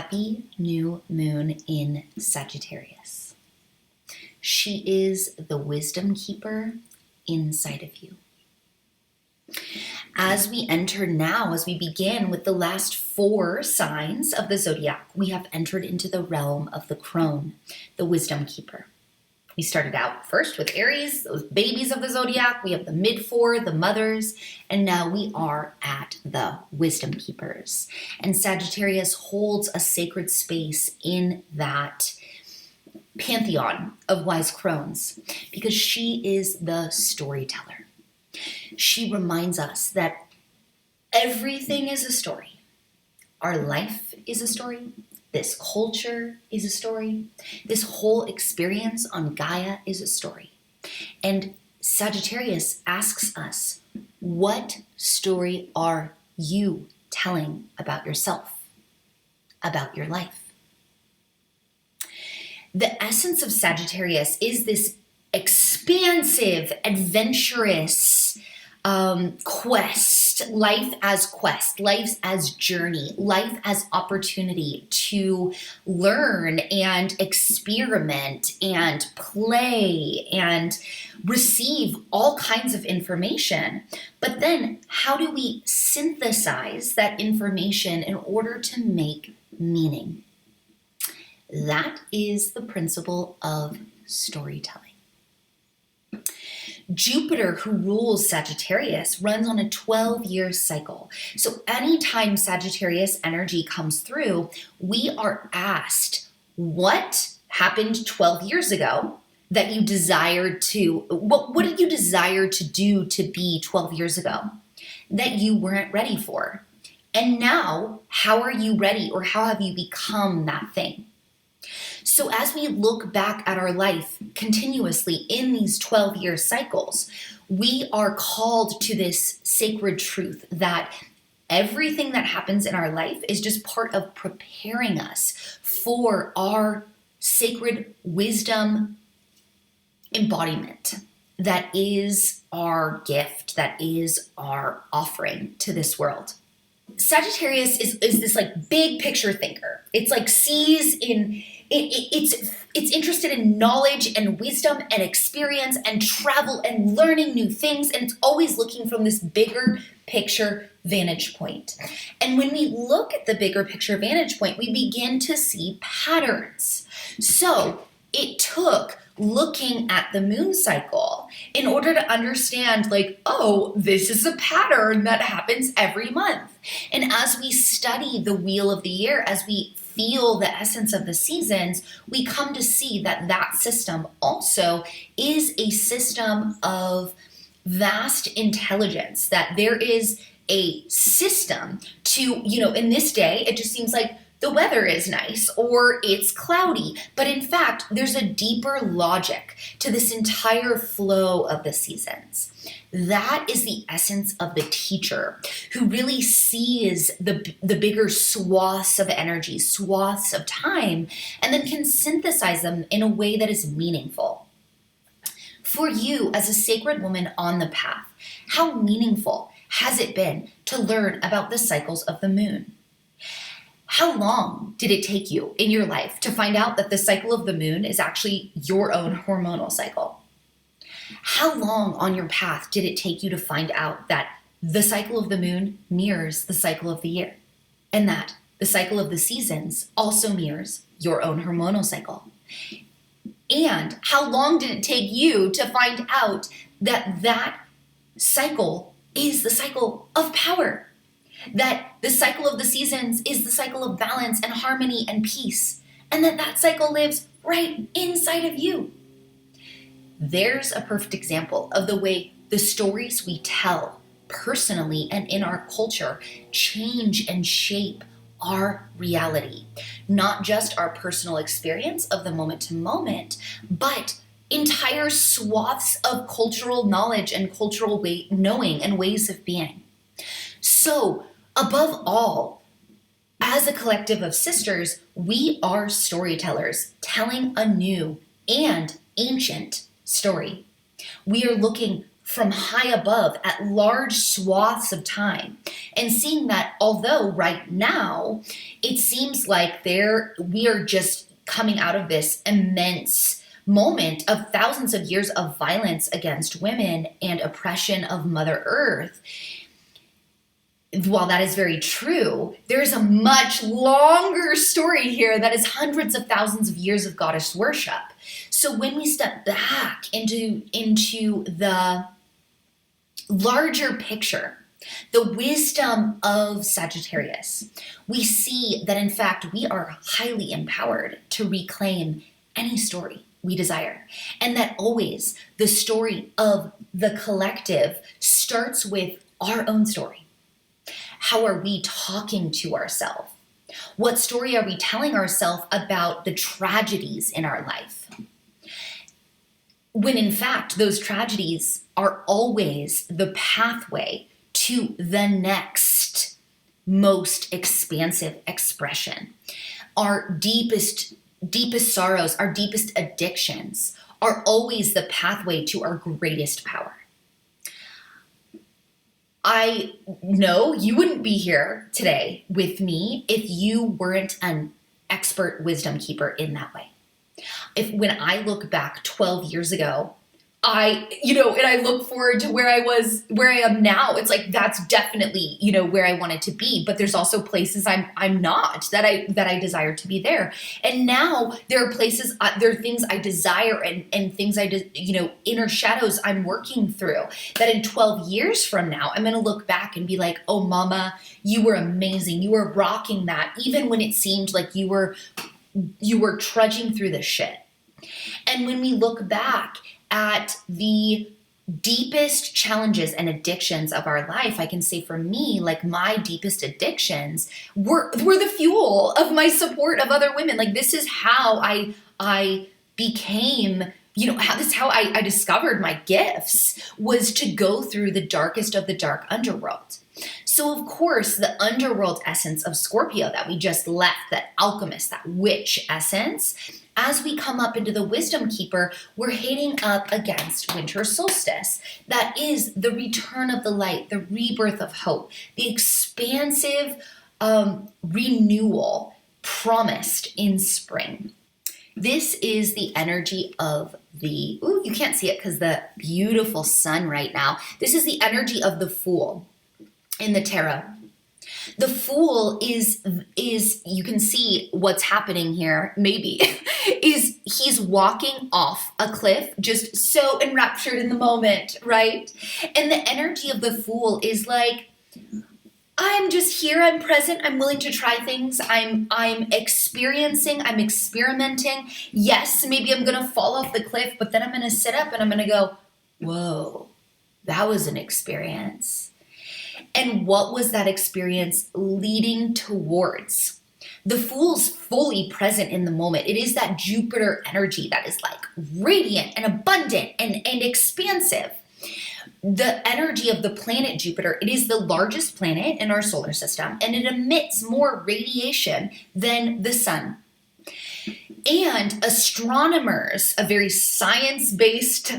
Happy new moon in Sagittarius. She is the wisdom keeper inside of you. As we enter now, as we begin with the last 4 signs of the zodiac, we have entered into the realm of the crone, the wisdom keeper. We started out first with Aries, those babies of the zodiac. We have the mid-4, the mothers, and now we are at the wisdom keepers. And Sagittarius holds a sacred space in that pantheon of wise crones because she is the storyteller. She reminds us that everything is a story. Our life is a story. This culture is a story. This whole experience on Gaia is a story. And Sagittarius asks us, what story are you telling about yourself, about your life? The essence of Sagittarius is this expansive, adventurous quest, life as journey, life as opportunity to learn and experiment and play and receive all kinds of information. But then how do we synthesize that information in order to make meaning? That is the principle of storytelling. Jupiter, who rules Sagittarius, runs on a 12-year cycle. So anytime Sagittarius energy comes through, we are asked, what happened 12 years ago that you desired to, what did you desire to do to be 12 years ago that you weren't ready for? And now, how are you ready, or how have you become that thing? So as we look back at our life continuously in these 12-year cycles, we are called to this sacred truth that everything that happens in our life is just part of preparing us for our sacred wisdom embodiment. That is our gift, that is our offering to this world. Sagittarius is this like big picture thinker. It's like sees in it's interested in knowledge and wisdom and experience and travel and learning new things, and it's always looking from this bigger picture vantage point. And when we look at the bigger picture vantage point, we begin to see patterns. So it took looking at the moon cycle in order to understand, like, oh, this is a pattern that happens every month. And as we study the wheel of the year, as we feel the essence of the seasons, we come to see that that system also is a system of vast intelligence, that there is a system to, in this day, it just seems like the weather is nice or it's cloudy. But in fact, there's a deeper logic to this entire flow of the seasons. That is the essence of the teacher who really sees the bigger swaths of energy, swaths of time, and then can synthesize them in a way that is meaningful. For you as a sacred woman on the path, how meaningful has it been to learn about the cycles of the moon? How long did it take you in your life to find out that the cycle of the moon is actually your own hormonal cycle? How long on your path did it take you to find out that the cycle of the moon mirrors the cycle of the year, and that the cycle of the seasons also mirrors your own hormonal cycle? And how long did it take you to find out that that cycle is the cycle of power? That the cycle of the seasons is the cycle of balance and harmony and peace, and that cycle lives right inside of you. There's a perfect example of the way the stories we tell personally and in our culture change and shape our reality. Not just our personal experience of the moment to moment, but entire swaths of cultural knowledge and cultural knowing and ways of being. So, above all, as a collective of sisters, we are storytellers telling a new and ancient story. We are looking from high above at large swaths of time, and seeing that although right now it seems like we are just coming out of this immense moment of thousands of years of violence against women and oppression of Mother Earth. While that is very true, there's a much longer story here that is hundreds of thousands of years of goddess worship. So when we step back into the larger picture, the wisdom of Sagittarius, we see that in fact we are highly empowered to reclaim any story we desire, and that always the story of the collective starts with our own story. How are we talking to ourselves? What story are we telling ourselves about the tragedies in our life? When in fact, those tragedies are always the pathway to the next most expansive expression. Our deepest sorrows, our deepest addictions are always the pathway to our greatest power. I know you wouldn't be here today with me if you weren't an expert wisdom keeper in that way. When I look back 12 years ago, and I look forward to where I am now, it's like, that's definitely, where I wanted to be. But there's also places I'm not, that I desire to be there. And now there are places, there are things I desire and things inner shadows I'm working through, that in 12 years from now, I'm going to look back and be like, oh, mama, you were amazing. You were rocking that, even when it seemed like you were trudging through the shit. And when we look back at the deepest challenges and addictions of our life, I can say for me, like my deepest addictions were the fuel of my support of other women. Like this is how I became, this is how I discovered my gifts, was to go through the darkest of the dark underworld. So of course, the underworld essence of Scorpio that we just left, that alchemist, that witch essence, as we come up into the wisdom keeper, we're hitting up against winter solstice. That is the return of the light, the rebirth of hope, the expansive renewal promised in spring. This is the energy of you can't see it because the beautiful sun right now. This is the energy of the Fool in the tarot. The Fool is you can see what's happening here, maybe, is he's walking off a cliff, just so enraptured in the moment, right? And the energy of the Fool is like, I'm just here, I'm present, I'm willing to try things, I'm experiencing, I'm experimenting. Yes, maybe I'm gonna fall off the cliff, but then I'm gonna sit up and I'm gonna go, whoa, that was an experience. And what was that experience leading towards? The Fool's fully present in the moment. It is that Jupiter energy that is like radiant and abundant and expansive. The energy of the planet Jupiter, it is the largest planet in our solar system, and it emits more radiation than the sun. And astronomers, a very science-based,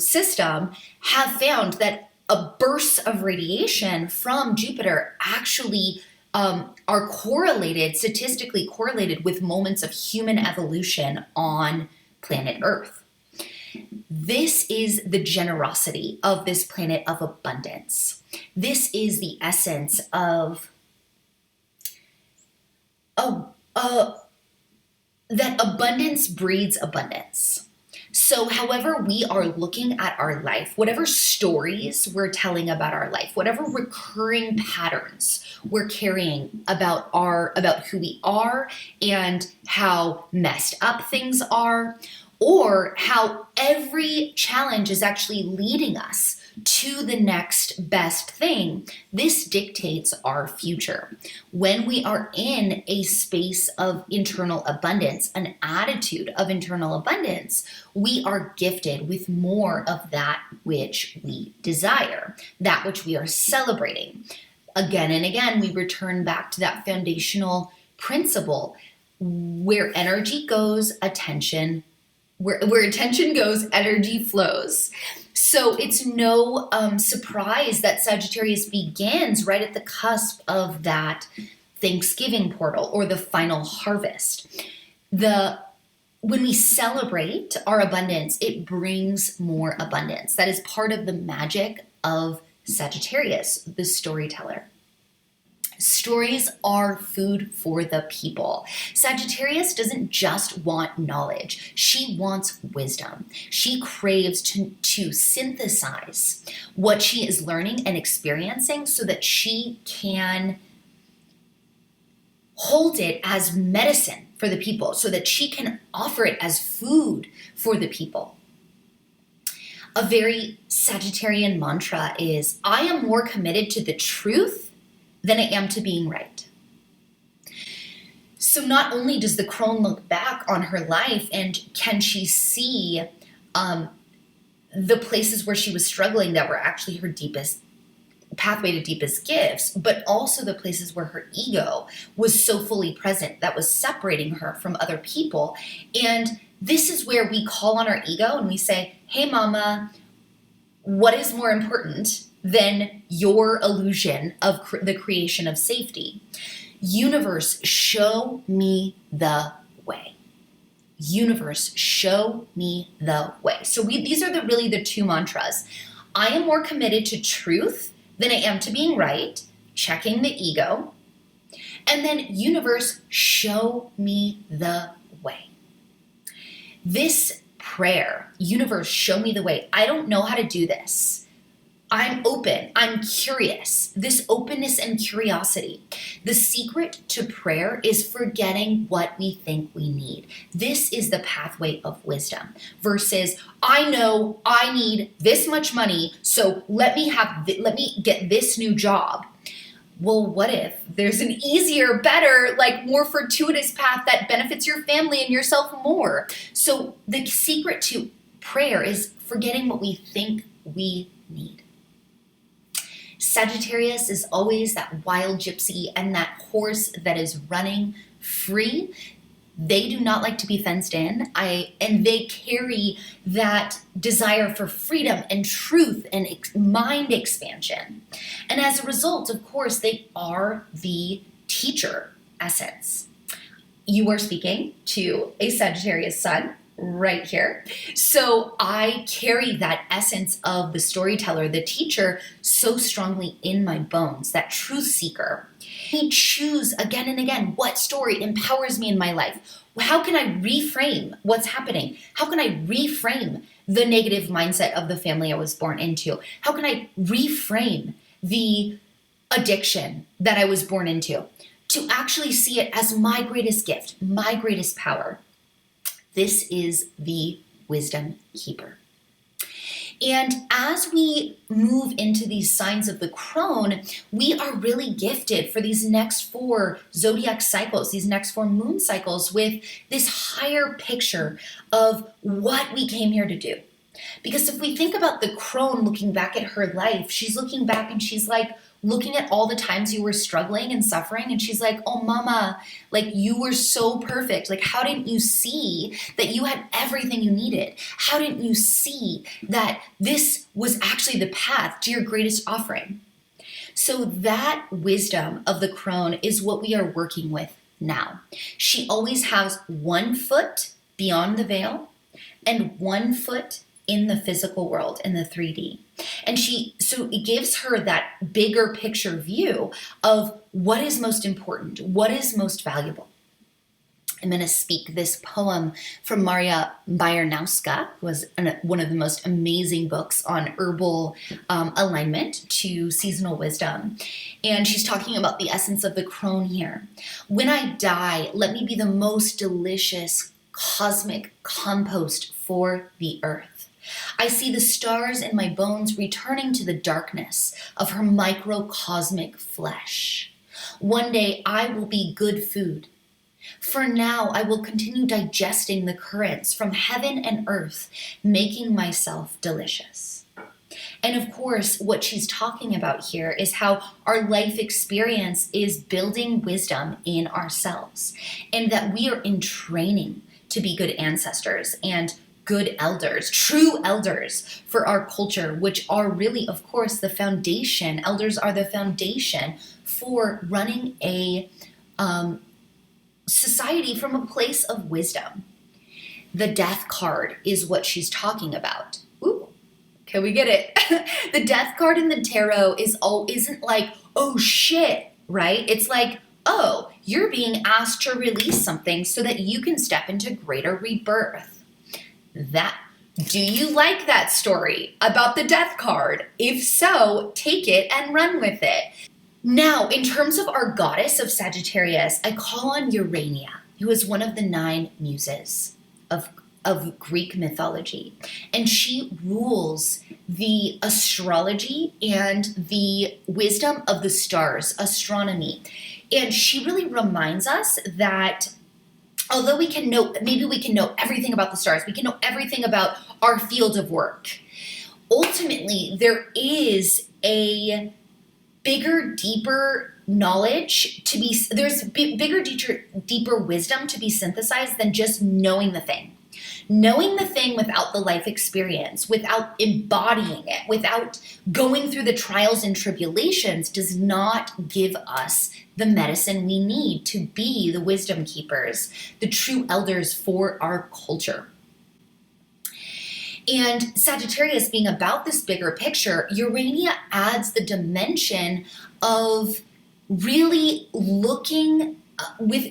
system, have found that a burst of radiation from Jupiter actually are statistically correlated with moments of human evolution on planet Earth. This is the generosity of this planet of abundance. This is the essence of that abundance breeds abundance. So however we are looking at our life, whatever stories we're telling about our life, whatever recurring patterns we're carrying about who we are and how messed up things are, or how every challenge is actually leading us to the next best thing, this dictates our future. When we are in a space of internal abundance, an attitude of internal abundance, we are gifted with more of that which we desire, that which we are celebrating. Again and again, we return back to that foundational principle: where energy goes, attention. Where attention goes, energy flows. So it's no surprise that Sagittarius begins right at the cusp of that Thanksgiving portal or the final harvest. When we celebrate our abundance, it brings more abundance. That is part of the magic of Sagittarius, the storyteller. Stories are food for the people. Sagittarius doesn't just want knowledge. She wants wisdom. She craves to synthesize what she is learning and experiencing so that she can hold it as medicine for the people, so that she can offer it as food for the people. A very Sagittarian mantra is, I am more committed to the truth than I am to being right. So not only does the crone look back on her life and can she see the places where she was struggling that were actually her deepest pathway to deepest gifts, but also the places where her ego was so fully present that was separating her from other people. And this is where we call on our ego and we say, hey mama, what is more important than your illusion of the creation of safety? Universe, show me the way. Universe, show me the way. So these are really the two mantras. I am more committed to truth than I am to being right, checking the ego. And then universe, show me the way. This prayer, universe, show me the way. I don't know how to do this. I'm open. I'm curious. This openness and curiosity. The secret to prayer is forgetting what we think we need. This is the pathway of wisdom versus I know I need this much money, so let me get this new job. Well, what if there's an easier, better, more fortuitous path that benefits your family and yourself more? So the secret to prayer is forgetting what we think we need. Sagittarius is always that wild gypsy and that horse that is running free. They do not like to be fenced in. And they carry that desire for freedom and truth and mind expansion. And as a result, of course, they are the teacher essence. You are speaking to a Sagittarius sun right here. So I carry that essence of the storyteller, the teacher, so strongly in my bones, that truth seeker. I choose again and again what story empowers me in my life. How can I reframe what's happening? How can I reframe the negative mindset of the family I was born into? How can I reframe the addiction that I was born into to actually see it as my greatest gift, my greatest power? This is the wisdom keeper. And as we move into these signs of the crone, we are really gifted for these next 4 zodiac cycles, these next 4 moon cycles, with this higher picture of what we came here to do. Because if we think about the crone looking back at her life, she's looking back and she's looking at all the times you were struggling and suffering, and she's like, oh mama, you were so perfect. How didn't you see that you had everything you needed? How didn't you see that this was actually the path to your greatest offering? So that wisdom of the crone is what we are working with now. She always has 1 foot beyond the veil and 1 foot in the physical world, in the 3D. And so it gives her that bigger picture view of what is most important, what is most valuable. I'm going to speak this poem from Maria Baranowska, who was one of the most amazing books on herbal alignment to seasonal wisdom. And she's talking about the essence of the crone here. When I die, let me be the most delicious cosmic compost for the earth. I see the stars in my bones returning to the darkness of her microcosmic flesh. One day I will be good food. For now, I will continue digesting the currents from heaven and earth, making myself delicious. And of course, what she's talking about here is how our life experience is building wisdom in ourselves, and that we are in training to be good ancestors and good elders, true elders for our culture, which are really, of course, the foundation. Elders are the foundation for running a society from a place of wisdom. The death card is what she's talking about. Ooh, can we get it? The death card in the tarot isn't like, oh shit, right? It's like, oh, you're being asked to release something so that you can step into greater rebirth. Do you like that story about the death card? If so, take it and run with it. Now, in terms of our goddess of Sagittarius, I call on Urania, who is one of the 9 muses of Greek mythology. And she rules the astrology and the wisdom of the stars, astronomy. And she really reminds us that although maybe we can know everything about the stars, we can know everything about our field of work. Ultimately, there is a bigger, deeper knowledge there's bigger, deeper wisdom to be synthesized than just knowing the thing. Knowing the thing without the life experience, without embodying it, without going through the trials and tribulations does not give us the medicine we need to be the wisdom keepers, the true elders for our culture. And Sagittarius being about this bigger picture, Urania adds the dimension of really looking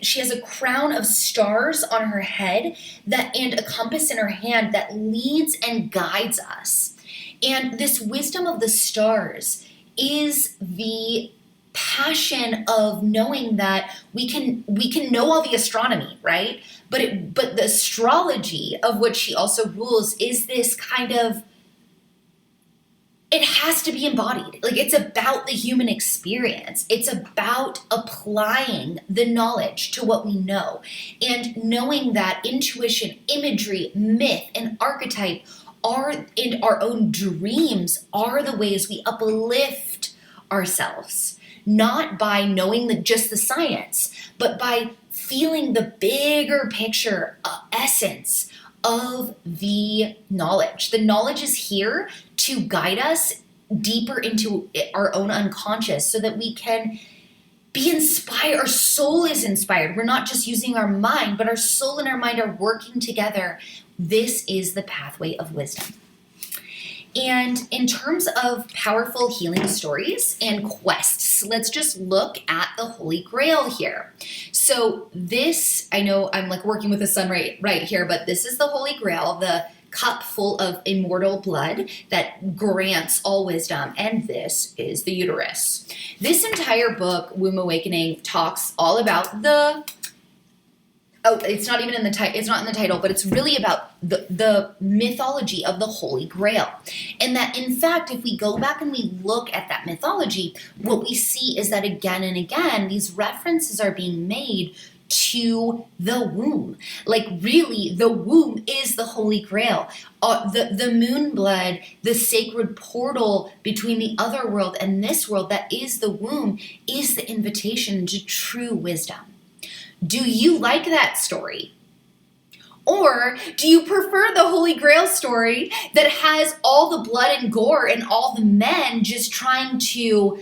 she has a crown of stars on her head and a compass in her hand that leads and guides us. And this wisdom of the stars is the passion of knowing that we can know all the astronomy, right? But the astrology of what she also rules is this kind of, it has to be embodied. Like, it's about the human experience. It's about applying the knowledge to what we know and knowing that intuition, imagery, myth, and archetype and our own dreams are the ways we uplift ourselves, not by knowing just the science, but by feeling the bigger picture essence of the knowledge. The knowledge is here to guide us deeper into our own unconscious so that we can be inspired. Our soul is inspired. We're not just using our mind, but our soul and our mind are working together. This is the pathway of wisdom. And in terms of powerful healing stories and quests, let's just look at the Holy Grail here. So this, I know I'm like working with the sun right here, but this is the Holy Grail, the cup full of immortal blood that grants all wisdom. And this is the uterus. This entire book, Womb Awakening, talks all about it's not even in the title. It's not in the title, but it's really about the mythology of the Holy Grail. And that, in fact, if we go back and we look at that mythology, what we see is that again and again, these references are being made to the womb. Like, really, the womb is the Holy Grail. The moon blood, the sacred portal between the other world and this world that is the womb, is the invitation to true wisdom. Do you like that story? Or do you prefer the Holy Grail story that has all the blood and gore and all the men just trying to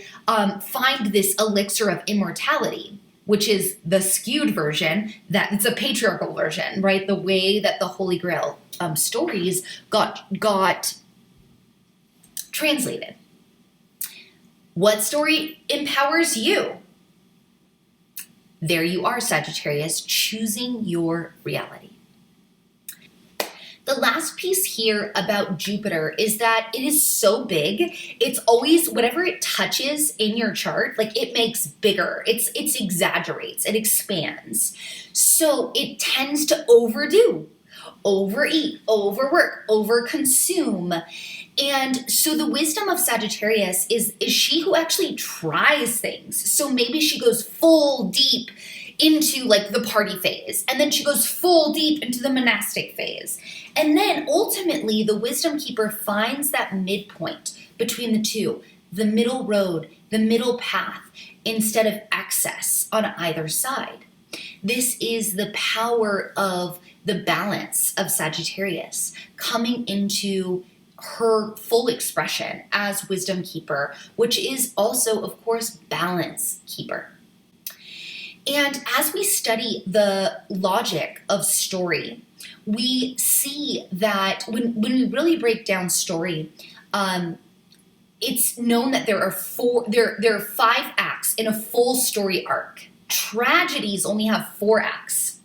find this elixir of immortality, which is the skewed version, that it's a patriarchal version, right? The way that the Holy Grail stories got translated. What story empowers you? There you are, Sagittarius, choosing your reality. The last piece here about Jupiter is that it is so big. It's always, whatever it touches in your chart, like, it makes bigger. It exaggerates, it expands. So it tends to overdo, overeat, overwork, overconsume. And so the wisdom of Sagittarius is she who actually tries things. So maybe she goes full deep into like the party phase, and then she goes full deep into the monastic phase. And then ultimately the wisdom keeper finds that midpoint between the two, the middle road, the middle path, instead of excess on either side. This is the power of the balance of Sagittarius coming into her full expression as wisdom keeper, which is also, of course, balance keeper. And as we study the logic of story, we see that when we really break down story, it's known that there are 5 acts in a full story arc. Tragedies only have 4 acts,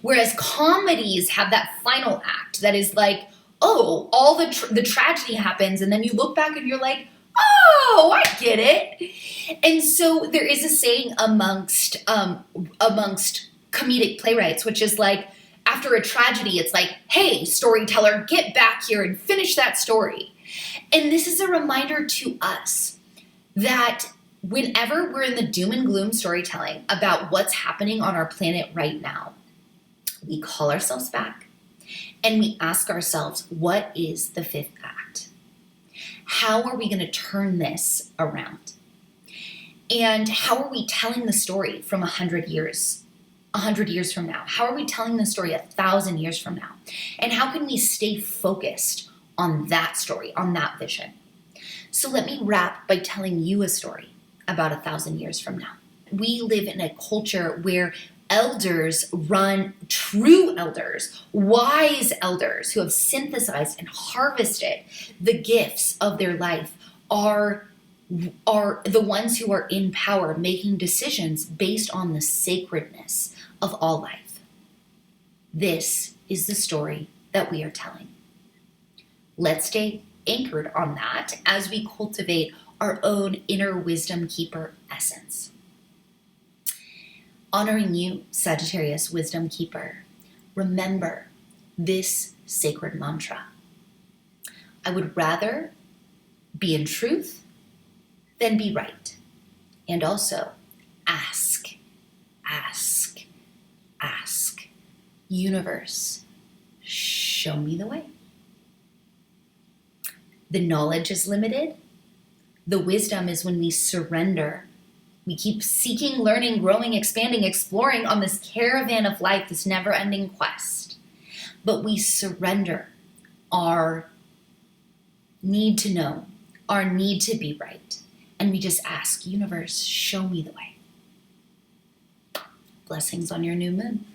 whereas comedies have that final act that is like, oh, all the tragedy happens, and then you look back and you're like, oh, I get it. And so there is a saying amongst comedic playwrights, which is like, after a tragedy, it's like, hey, storyteller, get back here and finish that story. And this is a reminder to us that whenever we're in the doom and gloom storytelling about what's happening on our planet right now, we call ourselves back and we ask ourselves, what is the 5th act? How are we going to turn this around? And how are we telling the story from 100 years from now? How are we telling the story 1,000 years from now? And how can we stay focused on that story, on that vision? So let me wrap by telling you a story about 1,000 years from now. We live in a culture where elders run, true elders, wise elders who have synthesized and harvested the gifts of their life are the ones who are in power, making decisions based on the sacredness of all life. This is the story that we are telling. Let's stay anchored on that as we cultivate our own inner wisdom keeper essence. Honoring you, Sagittarius wisdom keeper, remember this sacred mantra. I would rather be in truth than be right. And also ask, ask, ask. Universe, show me the way. The knowledge is limited. The wisdom is when we surrender. We keep seeking, learning, growing, expanding, exploring on this caravan of life, this never-ending quest. But we surrender our need to know, our need to be right. And we just ask, universe, show me the way. Blessings on your new moon.